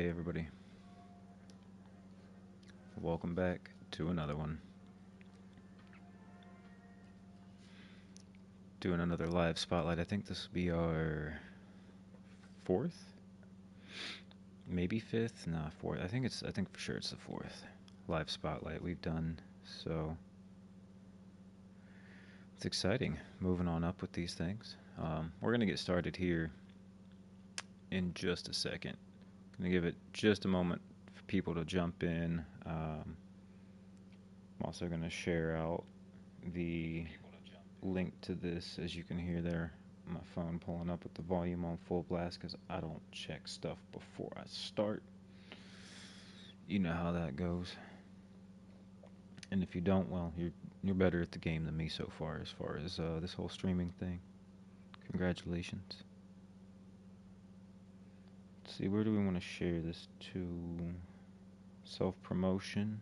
Hey everybody, welcome back to another one. Doing another live spotlight. I think this will be our fourth, maybe fifth, nah, fourth. I think for sure it's the fourth live spotlight we've done. So it's exciting. Moving on up with these things. We're gonna get started here in just a second. Gonna give it just a moment for people to jump in. I'm also gonna share out the link to this, as you can hear there, my phone pulling up with the volume on full blast because I don't check stuff before I start. You know how that goes. And if you don't, well, you're better at the game than me so far as this whole streaming thing. Congratulations. Let's see, where do we want to share this to? Self-promotion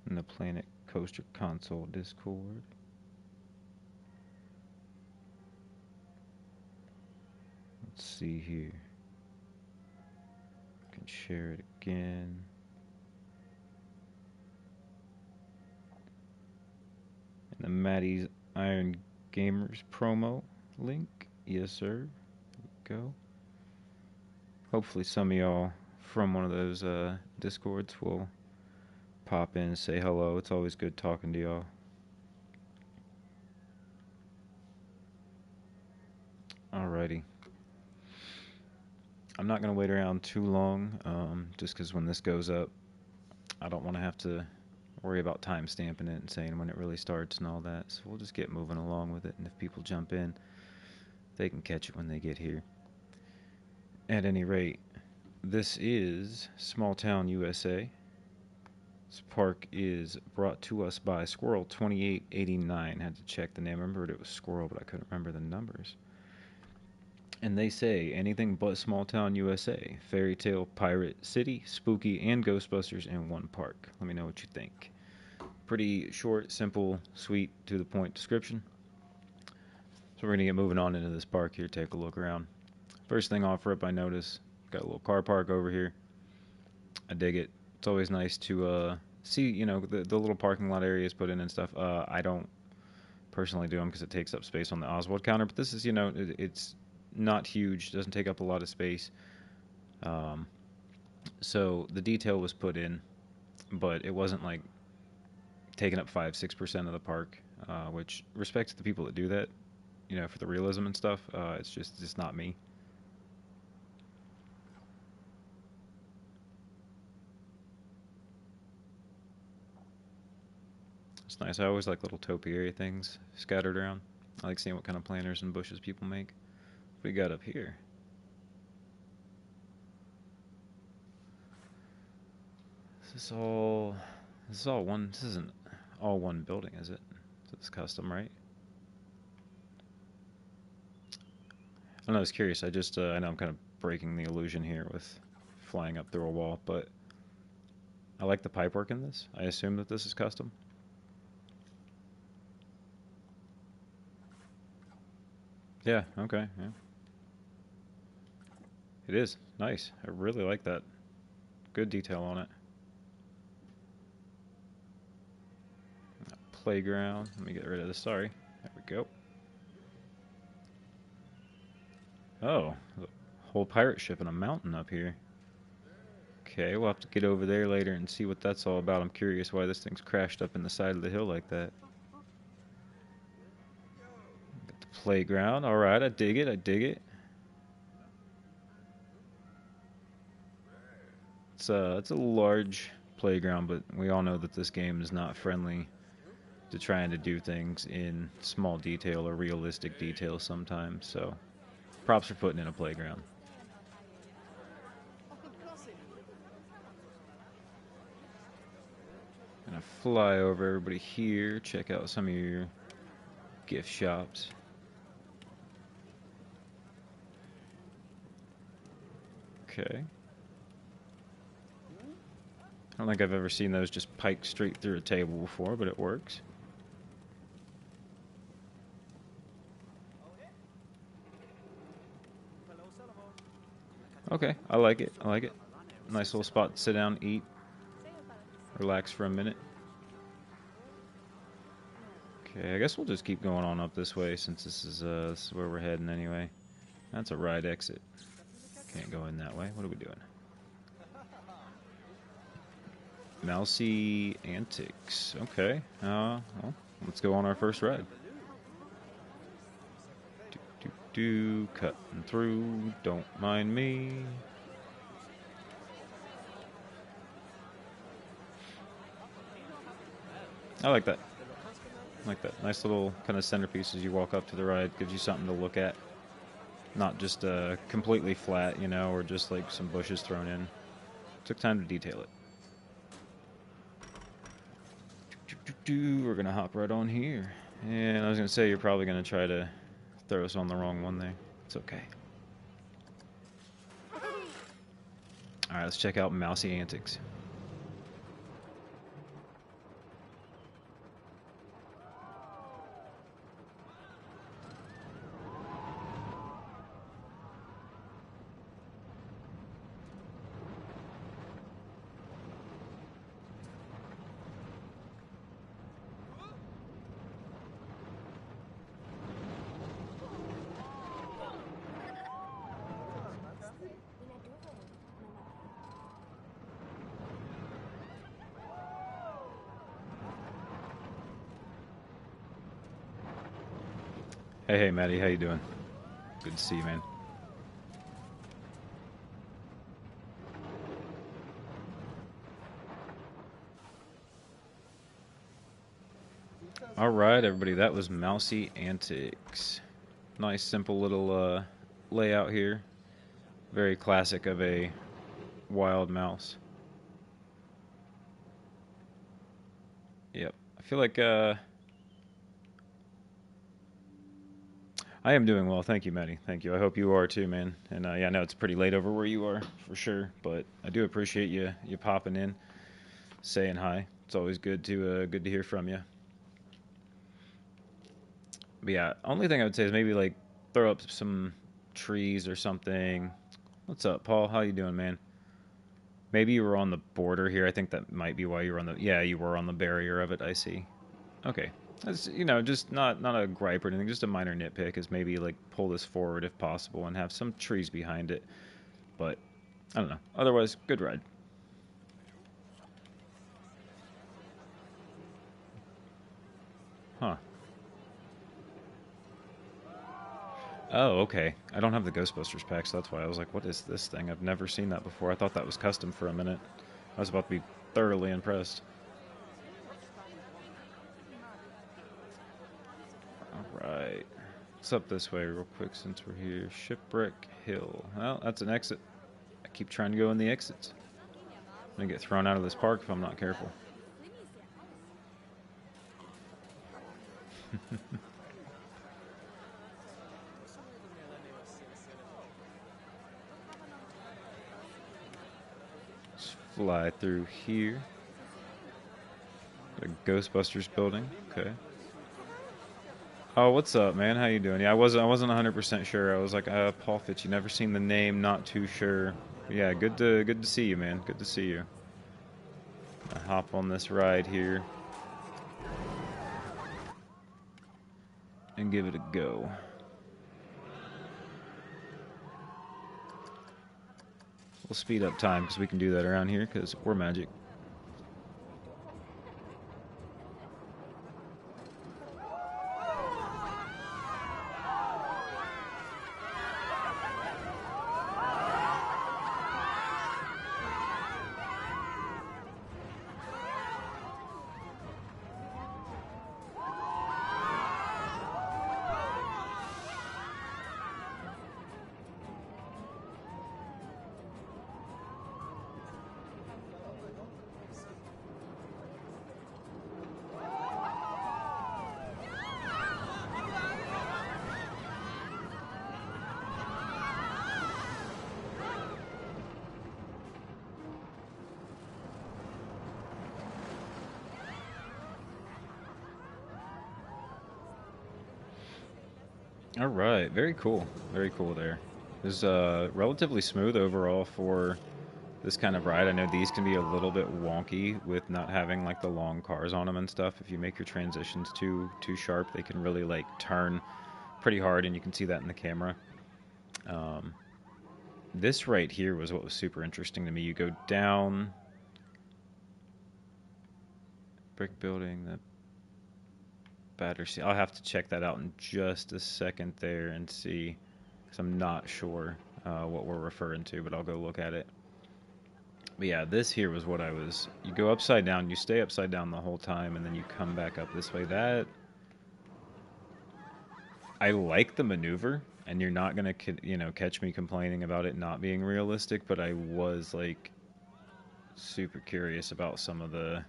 in the Planet Coaster Console Discord. Let's see here. I can share it again. And the Maddie's Iron Gamers promo link. Yes, sir. There we go. Hopefully some of y'all from one of those Discords will pop in and say hello. It's always good talking to y'all. Alrighty. I'm not going to wait around too long, just because when this goes up, I don't want to have to worry about time stamping it and saying when it really starts and all that. So we'll just get moving along with it, and if people jump in, they can catch it when they get here. At any rate, this is Small Town, USA. This park is brought to us by Squirriel2889. Had to check the name. I remembered it was Squirrel, but I couldn't remember the numbers. And they say anything but Small Town, USA. Fairy tale, pirate, city, spooky, and Ghostbusters in one park. Let me know what you think. Pretty short, simple, sweet, to the point description. So we're going to get moving on into this park here, take a look around. First thing off rip I notice, got a little car park over here. I dig it. It's always nice to see, the little parking lot areas put in and stuff. I don't personally do them because it takes up space on the Oswald counter, but this is, it's not huge, doesn't take up a lot of space. So the detail was put in, but it wasn't like taking up 5-6% of the park, which respect to the people that do that, for the realism and stuff. It's just not me. It's nice. I always like little topiary things scattered around. I like seeing what kind of planters and bushes people make. What we got up here? This isn't all one building, is it? So it's custom, right? I know, I was curious. I know I'm kind of breaking the illusion here with flying up through a wall, but I like the pipework in this. I assume that this is custom. Yeah, okay, yeah. It is. Nice. I really like that. Good detail on it. Playground. Let me get rid of this. Sorry. There we go. Oh, a whole pirate ship in a mountain up here. Okay, we'll have to get over there later and see what that's all about. I'm curious why this thing's crashed up in the side of the hill like that. Got the playground. Alright, I dig it. I dig it. It's a large playground, but we all know that this game is not friendly to trying to do things in small detail or realistic detail sometimes. So, props for putting in a playground. Gonna fly over everybody here. Check out some of your gift shops. Okay. I don't think I've ever seen those just pike straight through a table before, but it works. Okay, I like it. I like it. Nice little spot to sit down, eat, relax for a minute. Okay, I guess we'll just keep going on up this way since this is where we're heading anyway. That's a ride exit. Can't go in that way. What are we doing? Mousy Antics. Okay. Well, let's go on our first ride. Cutting through. Don't mind me. I like that. I like that. Nice little kind of centerpiece as you walk up to the ride. Gives you something to look at. Not just completely flat, you know, or just like some bushes thrown in. Took time to detail it. We're going to hop right on here. And I was going to say, you're probably going to try to throw us on the wrong one there. It's okay. Alright, let's check out Mousy Antics. Hey, Maddie, how you doing? Good to see you, man. Alright, everybody, that was Mousy Antics. Nice, simple little layout here. Very classic of a wild mouse. Yep, I feel like I am doing well, thank you, Maddie. Thank you. I hope you are too, man. And yeah, I know it's pretty late over where you are, for sure. But I do appreciate you popping in, saying hi. It's always good to hear from you. But yeah, only thing I would say is maybe like throw up some trees or something. What's up, Paul? How you doing, man? Maybe you were on the border here. I think that might be why you were on the. Yeah, you were on the barrier of it. I see. Okay. That's, you know, just not a gripe or anything, just a minor nitpick is maybe like pull this forward if possible and have some trees behind it. But I don't know. Otherwise, good ride. Huh. Oh, okay. I don't have the Ghostbusters pack, so that's why I was like, what is this thing? I've never seen that before. I thought that was custom for a minute. I was about to be thoroughly impressed. Alright. Let's up this way real quick since we're here. Shipwreck Hill. Well, that's an exit. I keep trying to go in the exits. I'm going to get thrown out of this park if I'm not careful. Let's fly through here. A Ghostbusters building. Okay. Oh, what's up, man? How you doing? Yeah, I wasn't 100% sure. I was like, Paul Fitch. You never seen the name? Not too sure. But yeah, good to see you, man. Good to see you. I hop on this ride here and give it a go. We'll speed up time because we can do that around here because we're magic. All right, very cool there. It was relatively smooth overall for this kind of ride. I know these can be a little bit wonky with not having like the long cars on them and stuff. If you make your transitions too sharp, they can really like turn pretty hard, and you can see that in the camera. This right here was what was super interesting to me. You go down brick building, the Battersea. I'll have to check that out in just a second there and see, because I'm not sure what we're referring to, but I'll go look at it. But yeah, this here was what you go upside down, you stay upside down the whole time, and then you come back up this way. That, I like the maneuver, and you're not going to, catch me complaining about it not being realistic, but I was, like, super curious about some of the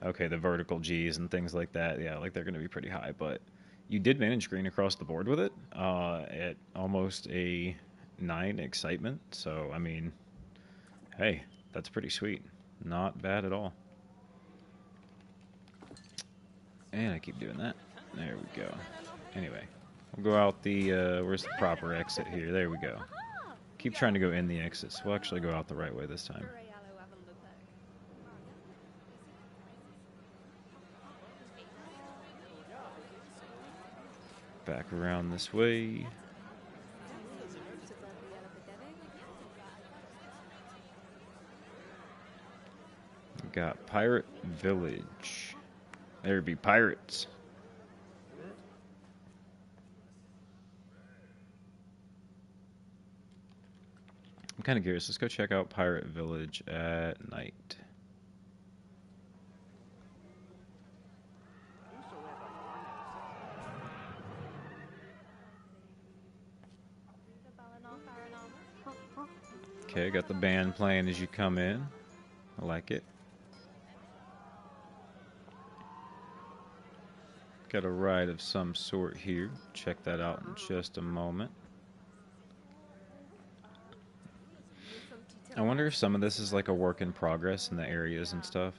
vertical G's and things like that. Yeah, like, they're going to be pretty high, but you did manage green across the board with it at almost a 9 excitement, so, I mean, hey, that's pretty sweet. Not bad at all. And I keep doing that. There we go. Anyway, we'll go out the, where's the proper exit here? There we go. Keep trying to go in the exits. We'll actually go out the right way this time. Back around this way. We got Pirate Village. There be pirates. I'm kind of curious. Let's go check out Pirate Village at night. Okay, got the band playing as you come in. I like it. Got a ride of some sort here. Check that out in just a moment. I wonder if some of this is like a work in progress in the areas and stuff.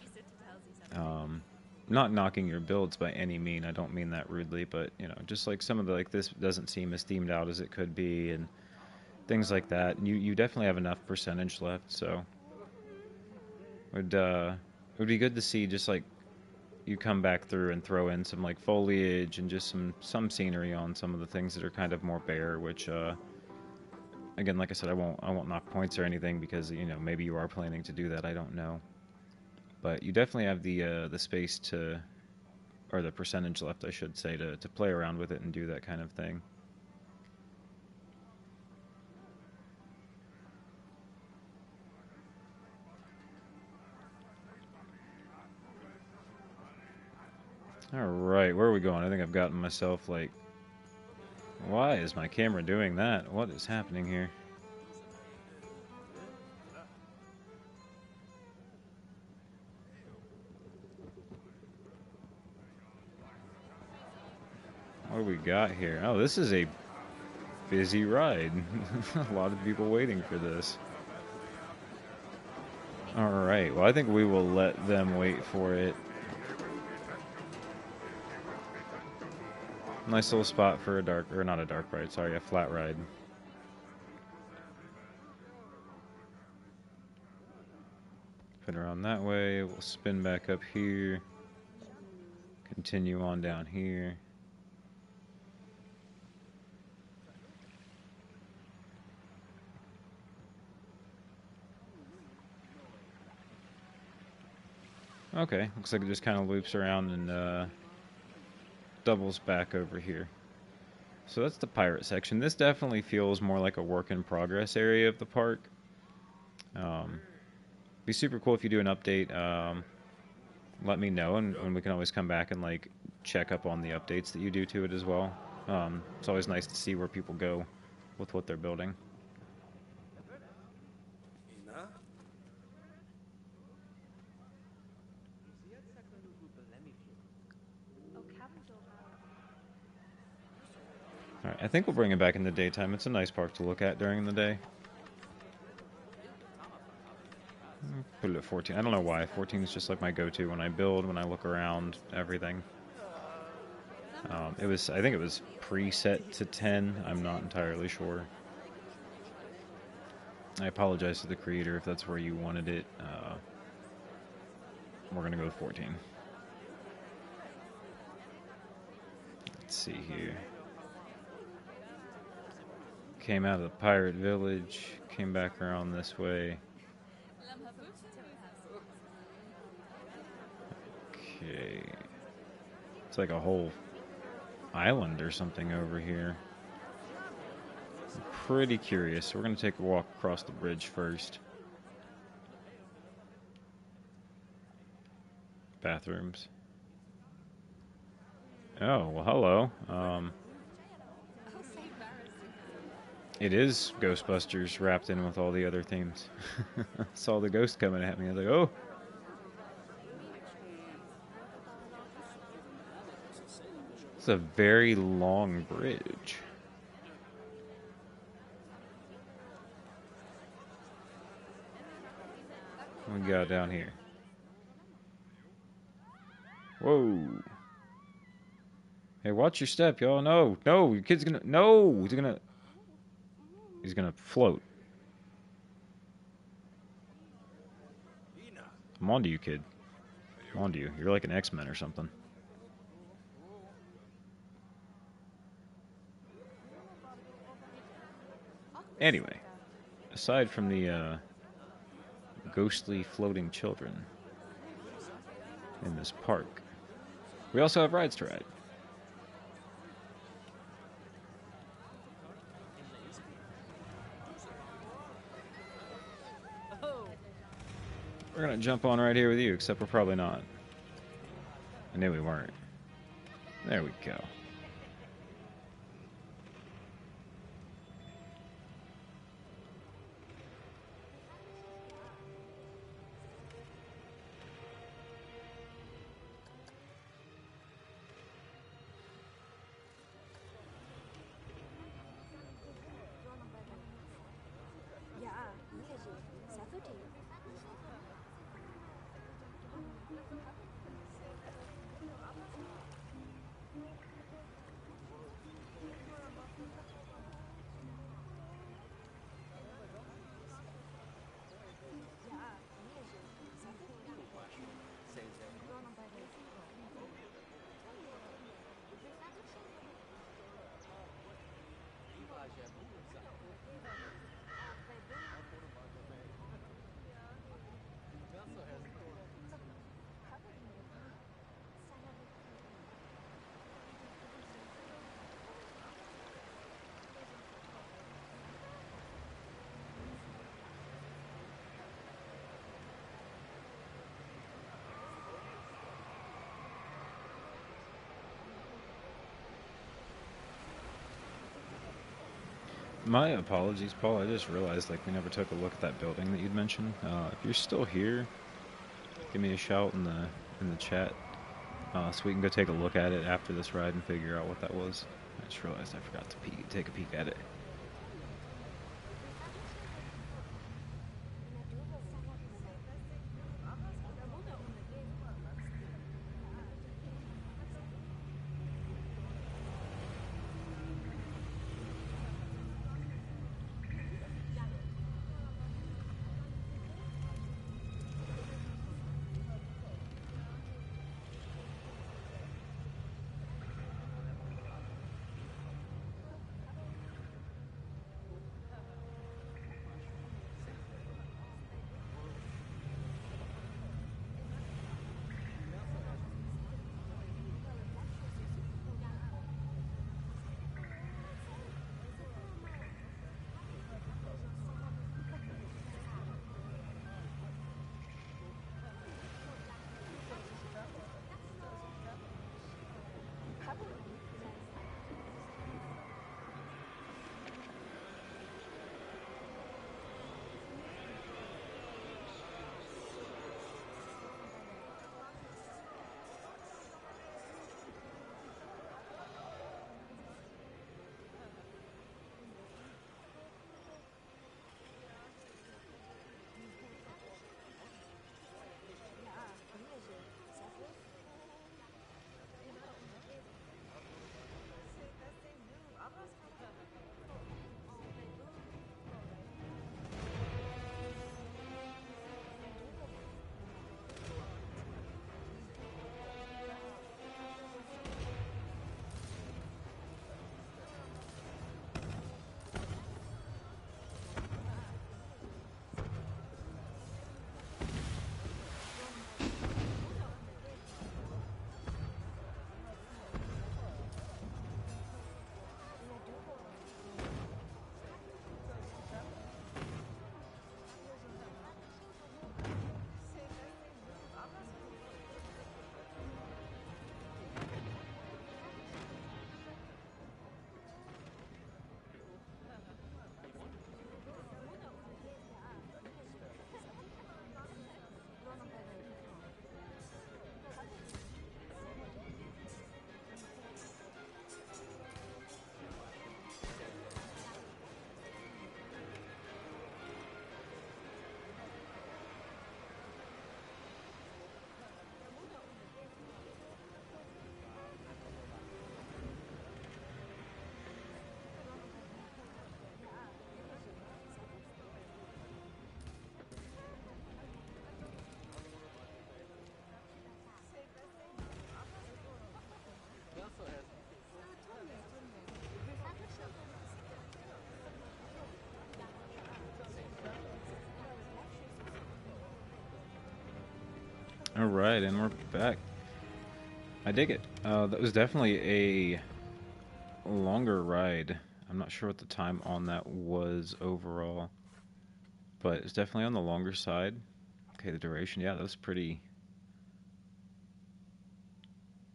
Not knocking your builds by any mean. I don't mean that rudely, but just like some of the, like, this doesn't seem as themed out as it could be, and things like that. You definitely have enough percentage left, so it would be good to see just like you come back through and throw in some like foliage and just some scenery on some of the things that are kind of more bare, which again, like I said, I won't knock points or anything, because maybe you are planning to do that, I don't know. But you definitely have the space to, or the percentage left, I should say, to play around with it and do that kind of thing. Alright, where are we going? I think I've gotten myself, like... Why is my camera doing that? What is happening here? What do we got here? Oh, this is a busy ride. A lot of people waiting for this. Alright, well, I think we will let them wait for it. Nice little spot for a dark, or not a dark ride, sorry, a flat ride. Put around that way, we'll spin back up here. Continue on down here. Okay, looks like it just kind of loops around and doubles back over here. So that's the pirate section. This definitely feels more like a work in progress area of the park. Be super cool if you do an update. Let me know, and we can always come back and like check up on the updates that you do to it as well. It's always nice to see where people go with what they're building. Alright, I think we'll bring it back in the daytime. It's a nice park to look at during the day. Put it at 14. I don't know why. 14 is just like my go-to when I build, when I look around, everything. I think it was preset to 10. I'm not entirely sure. I apologize to the creator if that's where you wanted it. We're going to go with 14. Let's see here. Came out of the pirate village, came back around this way. Okay. It's like a whole island or something over here. I'm pretty curious. So we're going to take a walk across the bridge first. Bathrooms. Oh, well, hello. It is Ghostbusters wrapped in with all the other themes. Saw the ghost coming at me. I was like, oh. It's a very long bridge. What we got down here? Whoa. Hey, watch your step, y'all. No, your kid's gonna... No, he's gonna float. I'm on to you, kid. I'm on to you. You're like an X-Men or something. Anyway, aside from the ghostly floating children in this park, we also have rides to ride. We're gonna jump on right here with you, except we're probably not. I knew we weren't. There we go. My apologies, Paul. I just realized we never took a look at that building that you'd mentioned. If you're still here, give me a shout in the chat, so we can go take a look at it after this ride and figure out what that was. I just realized I forgot to take a peek at it. Alright, and we're back. I dig it. That was definitely a longer ride. I'm not sure what the time on that was overall, but it's definitely on the longer side. Okay, the duration, yeah, that was pretty.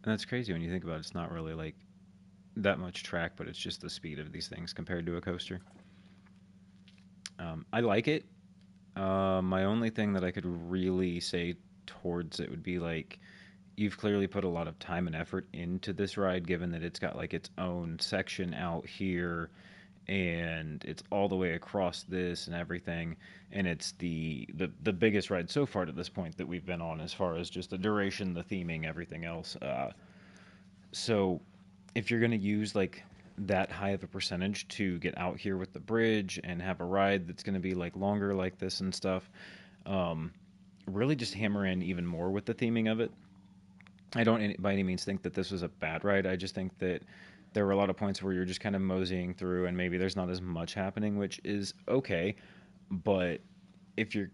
And that's crazy when you think about it. It's not really like that much track, but it's just the speed of these things compared to a coaster. I like it. My only thing that I could really say towards it would be like you've clearly put a lot of time and effort into this ride, given that it's got like its own section out here and it's all the way across this and everything, and it's the biggest ride so far to this point that we've been on as far as just the duration, the theming, everything else. So if you're going to use like that high of a percentage to get out here with the bridge and have a ride that's going to be like longer like this and stuff, um, really just hammer in even more with the theming of it. I don't by any means think that this was a bad ride. I just think that there were a lot of points where you're just kind of moseying through and maybe there's not as much happening, which is okay. But if you're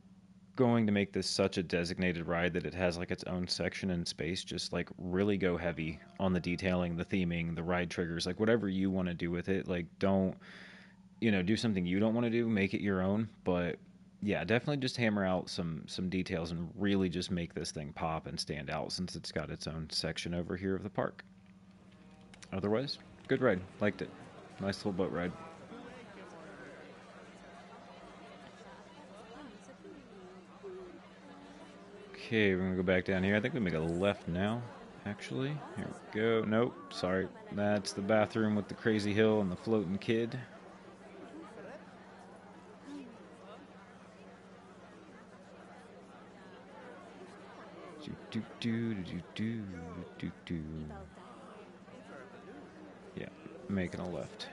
going to make this such a designated ride that it has like its own section and space, just like really go heavy on the detailing, the theming, the ride triggers, like whatever you want to do with it. Like don't, do something you don't want to do, make it your own, but yeah, definitely just hammer out some details and really just make this thing pop and stand out since it's got its own section over here of the park. Otherwise, good ride. Liked it. Nice little boat ride. Okay, we're gonna go back down here. I think we make a left now, actually. Here we go. Nope, sorry. That's the bathroom with the crazy hill and the floating kid. Do do do do do do do. Yeah, making a left.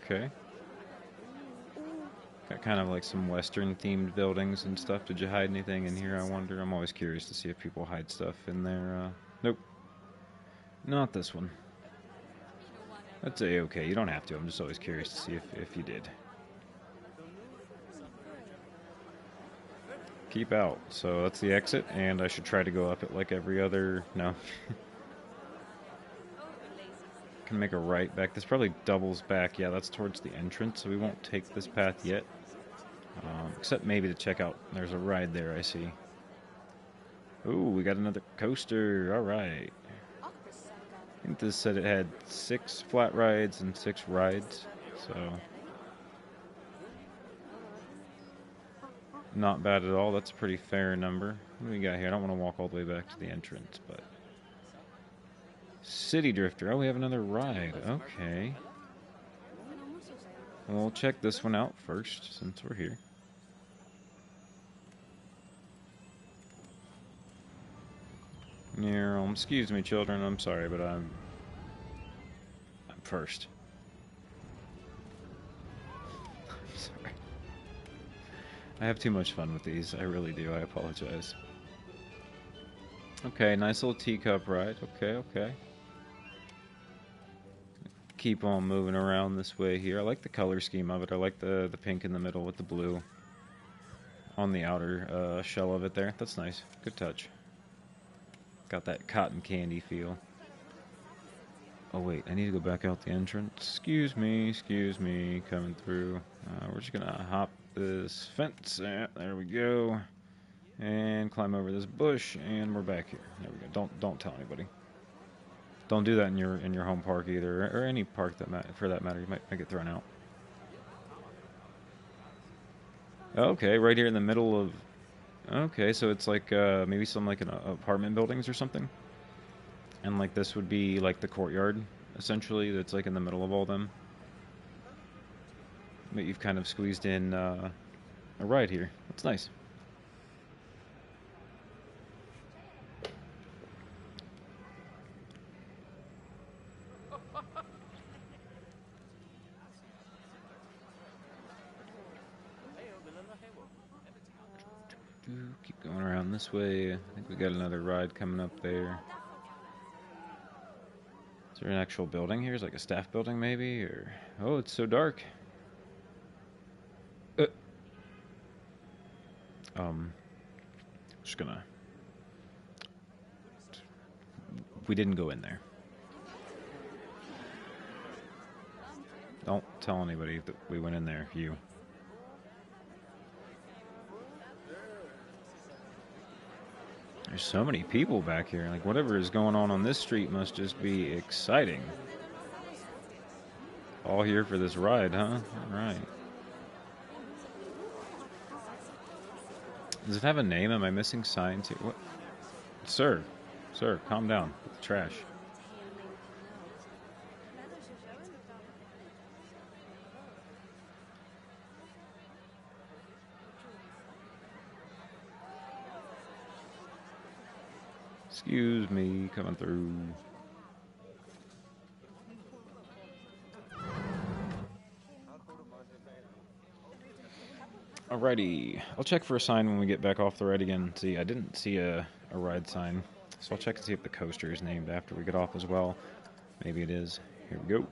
Okay. Got kind of like some Western themed buildings and stuff. Did you hide anything in here? I wonder. I'm always curious to see if people hide stuff in there. Nope. Not this one. That's a-okay. You don't have to. I'm just always curious to see if you did. Keep out. So that's the exit, and I should try to go up it like every other. No. Can make a right back. This probably doubles back. Yeah, that's towards the entrance, so we won't take this path yet. Except maybe to check out. There's a ride there, I see. Ooh, we got another coaster. All right. I think this said it had 6 flat rides and 6 rides, so not bad at all. That's a pretty fair number. What do we got here? I don't want to walk all the way back to the entrance, but City Drifter. Oh, we have another ride. Okay. Well, we'll check this one out first since we're here. Yeah, excuse me, children. I'm sorry, but I'm first. I'm sorry. I have too much fun with these. I really do. I apologize. Okay, nice little teacup ride. Okay. Keep on moving around this way here. I like the color scheme of it. I like the pink in the middle with the blue on the outer shell of it there. That's nice. Good touch. Got that cotton candy feel. Oh wait, I need to go back out the entrance. Excuse me, coming through. We're just gonna hop this fence. There we go. And climb over this bush, and we're back here. There we go. Don't tell anybody. Don't do that in your home park either, or any park for that matter. You might get thrown out. Okay, right here in the middle of. Okay, so it's like maybe some like an apartment buildings or something. And like this would be like the courtyard, essentially. That's like in the middle of all them. But you've kind of squeezed in a ride here. That's nice. Keep going around this way. I think we got another ride coming up there. Is there an actual building here? Is it like a staff building maybe? Or oh, it's so dark. Just gonna. We didn't go in there. Don't tell anybody that we went in there. You. There's so many people back here. Like, whatever is going on this street must just be exciting. All here for this ride, huh? All right. Does it have a name? Am I missing signs here? What? Sir, calm down. With the trash. Excuse me, coming through. Alrighty, I'll check for a sign when we get back off the ride again. See, I didn't see a ride sign, so I'll check to see if the coaster is named after we get off as well. Maybe it is. Here we go.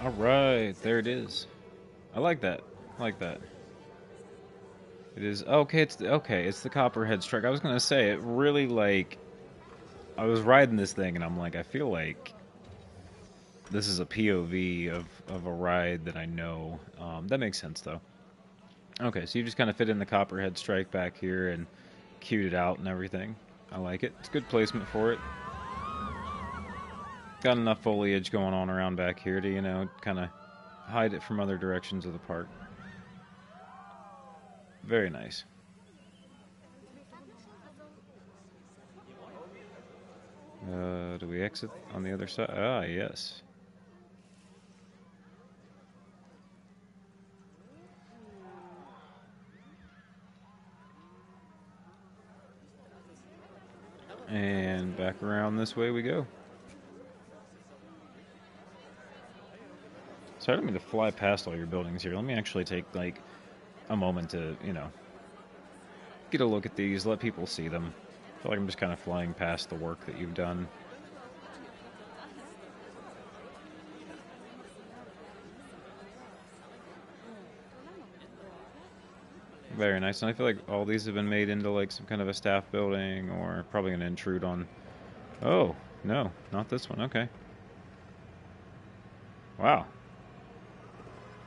All right, there it is. I like that. I like that. It is okay. It's the Copperhead Strike. I was gonna say it really like. I was riding this thing and I'm like, I feel like this is a POV of a ride that I know. That makes sense though. Okay, so you just kind of fit in the Copperhead Strike back here and queued it out and everything. I like it. It's good placement for it. Got enough foliage going on around back here to, you know, kind of hide it from other directions of the park. Very nice. Do we exit on the other side? Ah, yes. And back around this way we go. So I don't mean to fly past all your buildings here. Let me actually take, like, a moment to, you know, get a look at these, let people see them. I feel like I'm just kind of flying past the work that you've done. Very nice. And I feel like all these have been made into, like, some kind of a staff building or probably going to intrude on... Oh, no, not this one. Okay. Wow.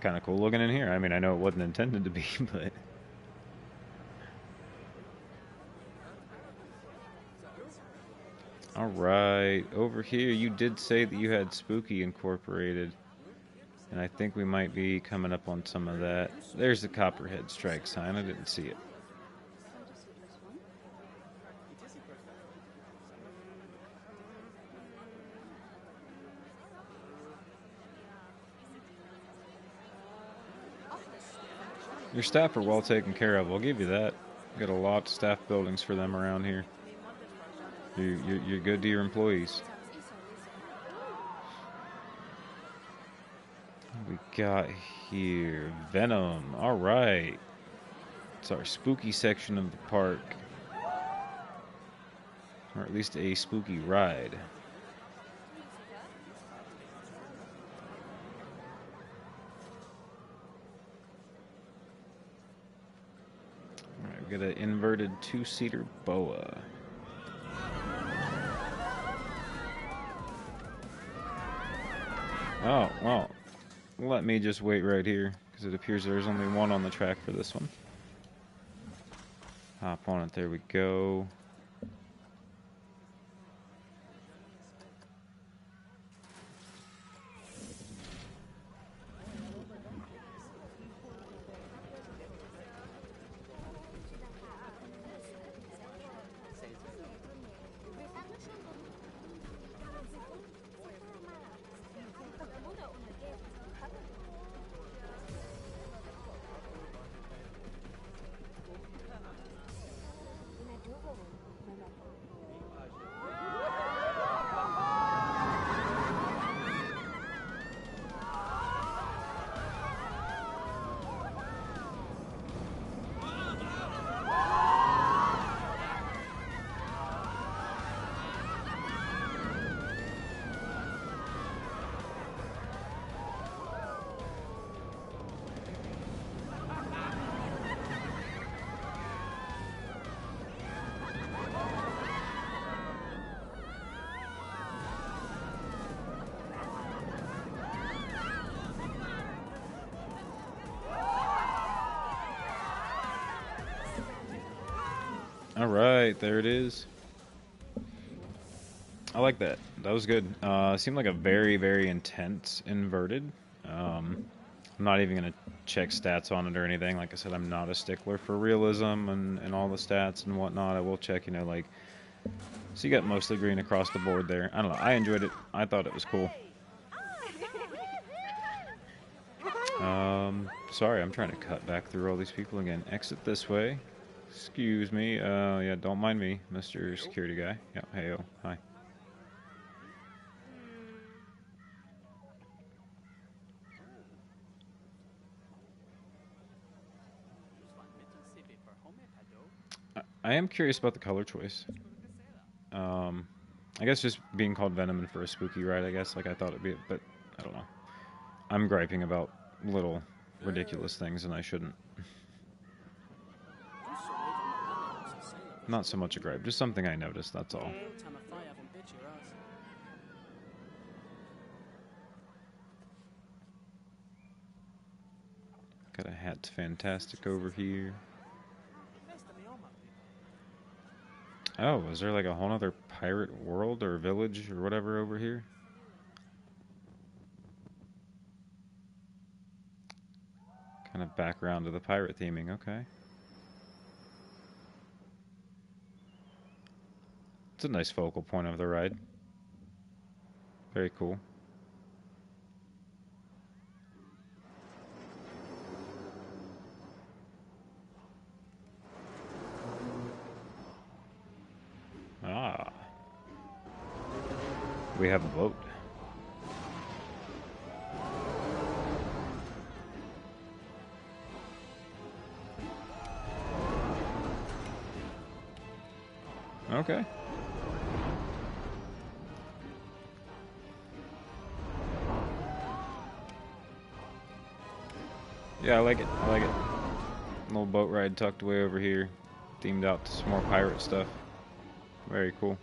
Kind of cool looking in here. I mean, I know it wasn't intended to be, but... Alright, over here you did say that you had Spooky incorporated. And I think we might be coming up on some of that. There's the Copperhead Strike sign. I didn't see it. Your staff are well taken care of. I'll give you that. Got a lot of staff buildings for them around here. You're good to your employees. What we got here? Venom. Alright. It's our spooky section of the park. Or at least a spooky ride. Alright, we got an inverted two-seater boa. Oh, well, let me just wait right here, because it appears there's only one on the track for this one. Hop on it, there we go. Alright, there it is. I like that. That was good. Seemed like a very, very intense inverted. I'm not even going to check stats on it or anything. Like I said, I'm not a stickler for realism and all the stats and whatnot. I will check, you know, like... So you got mostly green across the board there. I don't know. I enjoyed it. I thought it was cool. Sorry, I'm trying to cut back through all these people again. Exit this way. Excuse me. Yeah, don't mind me, Mr. Security Guy. Yeah, hey-o. Hi. I am curious about the color choice. I guess just being called Venom and for a spooky ride, I guess. Like, I thought it'd be, but I don't know. I'm griping about little ridiculous things, and I shouldn't. Not so much a gripe, just something I noticed, that's all. Got a Hat's Fantastic over here. Oh, is there like a whole other pirate world or village or whatever over here? Kind of background to the pirate theming, okay. It's a nice focal point of the ride. Very cool. Ah. We have a boat. Okay. Yeah, I like it. I like it. Little boat ride tucked away over here. Themed out to some more pirate stuff. Very cool.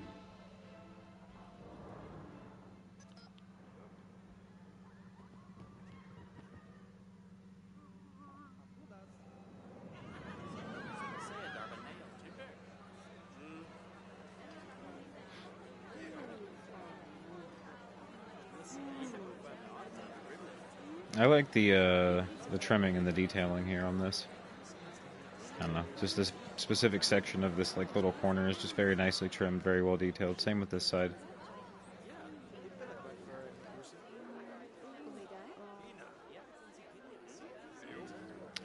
I like the trimming and the detailing here on this. I don't know, just this specific section of this like little corner is just very nicely trimmed, very well detailed. Same with this side.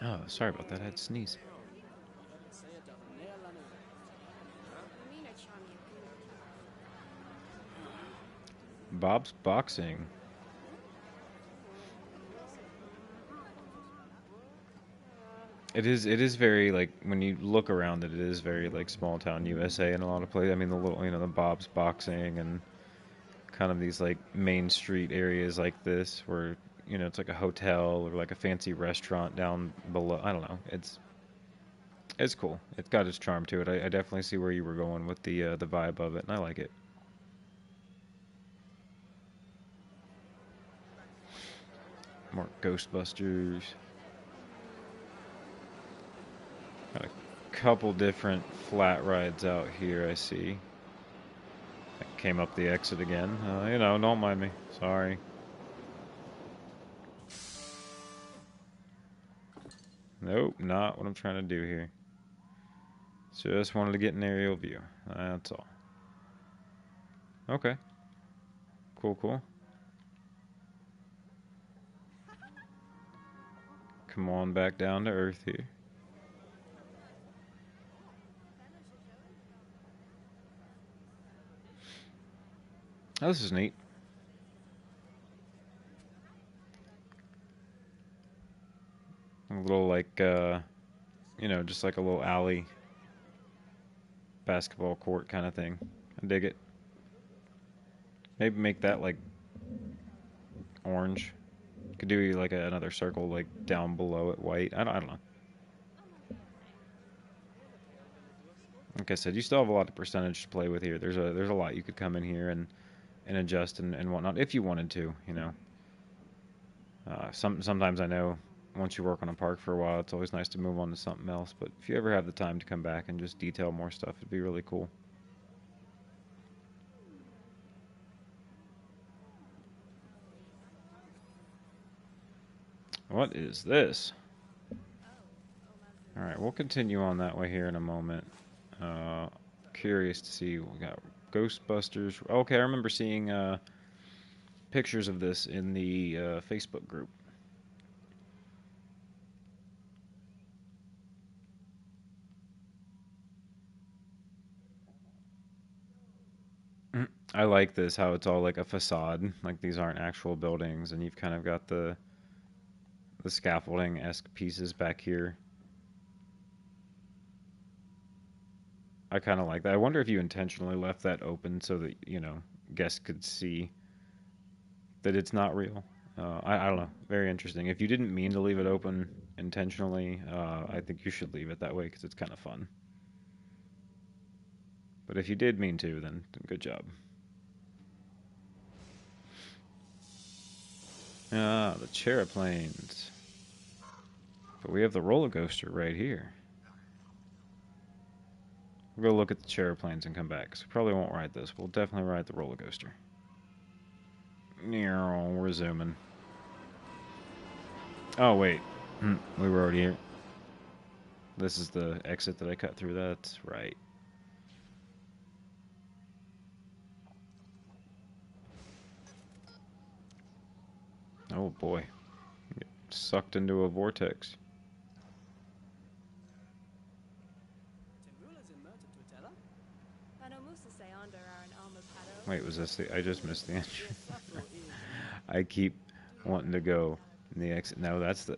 Oh, sorry about that. I had to sneeze. Bob's Boxing. It is very like when you look around it, it is very like small town USA in a lot of places. I mean the little the Bob's Boxing and kind of these like main street areas like this where it's like a hotel or like a fancy restaurant down below. I don't know. It's cool. It's got its charm to it. I definitely see where you were going with the vibe of it, and I like it. More Ghostbusters. Got a couple different flat rides out here. I see. I came up the exit again. Don't mind me. Sorry. Nope, not what I'm trying to do here. Just wanted to get an aerial view. That's all. Okay. Cool, cool. Come on back down to earth here. Oh, this is neat. A little like, just like a little alley basketball court kind of thing. I dig it. Maybe make that like orange. Could do like another circle like down below it white. I don't know. Like I said, you still have a lot of percentage to play with here. There's a lot you could come in here and adjust and whatnot if you wanted to. Sometimes I know once you work on a park for a while, it's always nice to move on to something else. But if you ever have the time to come back and just detail more stuff, it'd be really cool. What is this? All right, we'll continue on that way here in a moment. Curious to see. We got Ghostbusters. Okay, I remember seeing pictures of this in the Facebook group. I like this, how it's all like a facade, like these aren't actual buildings, and you've kind of got the scaffolding-esque pieces back here. I kind of like that. I wonder if you intentionally left that open so that, guests could see that it's not real. I don't know. Very interesting. If you didn't mean to leave it open intentionally, I think you should leave it that way because it's kind of fun. But if you did mean to, then good job. Ah, the Chairplanes. But we have the roller coaster right here. We'll go look at the Chairplanes and come back. So we probably won't ride this. We'll definitely ride the roller coaster. We're zooming. Oh, wait. We were already here. This is the exit that I cut through. That's right. Oh, boy. Get sucked into a vortex. Wait, was this the... I just missed the entry. I keep wanting to go in the exit. No, that's the...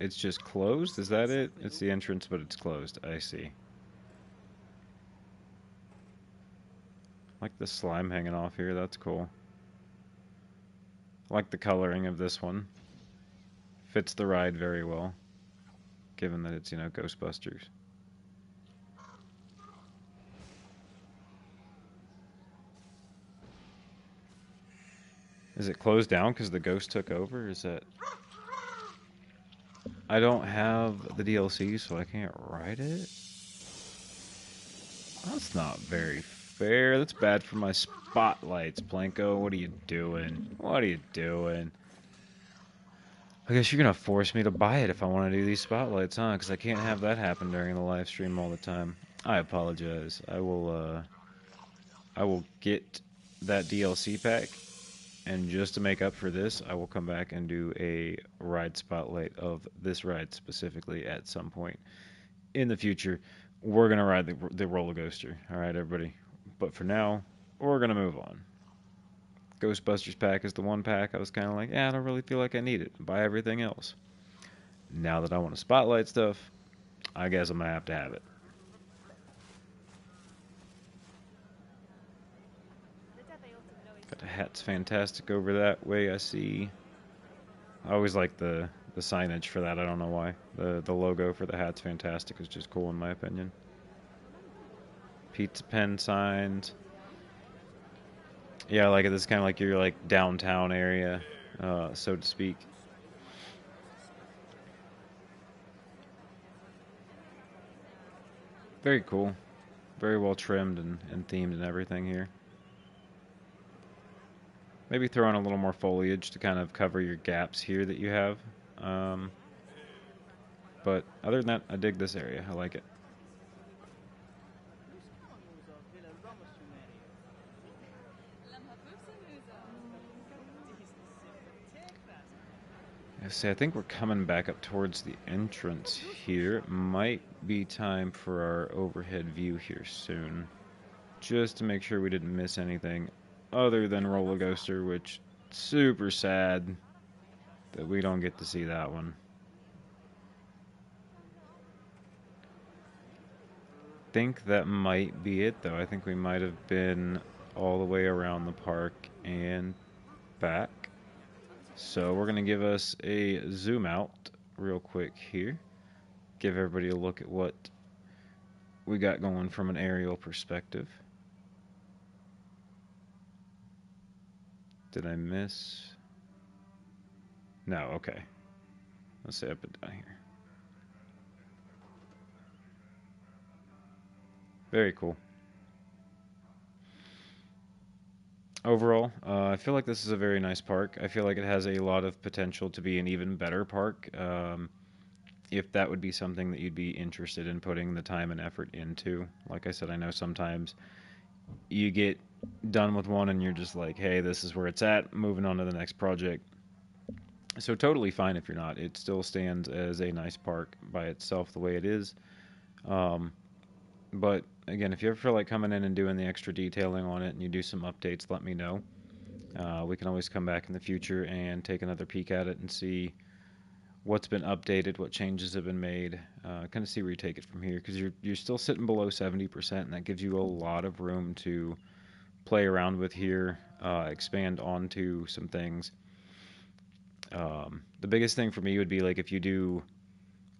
It's just closed? Is that it? It's the entrance, but it's closed. I see. Like the slime hanging off here. That's cool. I like the coloring of this one. Fits the ride very well, given that it's, Ghostbusters. Is it closed down because the ghost took over? Is that... I don't have the DLC, so I can't ride it? That's not very fair. That's bad for my spotlights, Planko. What are you doing? What are you doing? I guess you're going to force me to buy it if I want to do these spotlights, huh? Because I can't have that happen during the live stream all the time. I apologize. I will get that DLC pack, and just to make up for this, I will come back and do a ride spotlight of this ride specifically at some point in the future. We're going to ride the roller coaster. All right, everybody. But for now, we're going to move on. Ghostbusters pack is the one pack I was kind of like, I don't really feel like I need it. Buy everything else. now that I want to spotlight stuff, I guess I'm going to have it. Got a hat's fantastic over that way, I see. I always like the signage for that. I don't know why. The logo for the hat's fantastic. Is just cool in my opinion. Pizza pen signs. Yeah, I like it. This is kind of like your like downtown area, so to speak. Very cool. Very well trimmed and themed and everything here. Maybe throw in a little more foliage to kind of cover your gaps here that you have. Um, but other than that, I dig this area. I like it. I think we're coming back up towards the entrance here. It might be time for our overhead view here soon. Just to make sure we didn't miss anything other than Roller Coaster, which super sad that we don't get to see that one. Think that might be it though. I think we might have been all the way around the park and back. So we're going to give us a zoom out real quick here. Give everybody a look at what we got going from an aerial perspective. Did I miss? No, okay. Let's say up and down here. Very cool. Overall, I feel like this is a very nice park. I feel like it has a lot of potential to be an even better park. If that would be something that you'd be interested in putting the time and effort into. Like I said, I know sometimes you get done with one and you're just like, hey, this is where it's at, moving on to the next project. So totally fine if you're not. It still stands as a nice park by itself the way it is. But again, if you ever feel like coming in and doing the extra detailing on it and you do some updates, let me know. We can always come back in the future and take another peek at it and see what's been updated, what changes have been made, kind of see where you take it from here, because you're still sitting below 70%, and that gives you a lot of room to play around with here, expand onto some things. The biggest thing for me would be like if you do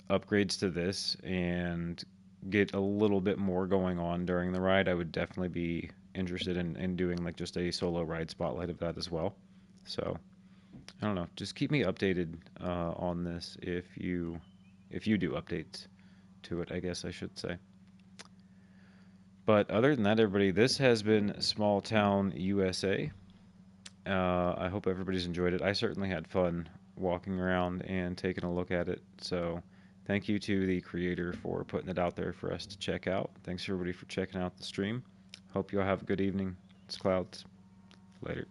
upgrades to this and get a little bit more going on during the ride, I would definitely be interested in doing like just a solo ride spotlight of that as well. So I don't know. Just keep me updated on this if you do updates to it, I guess I should say. But other than that, everybody, this has been Small Town USA. I hope everybody's enjoyed it. I certainly had fun walking around and taking a look at it. So thank you to the creator for putting it out there for us to check out. Thanks everybody for checking out the stream. Hope you all have a good evening. It's Clouds. Later.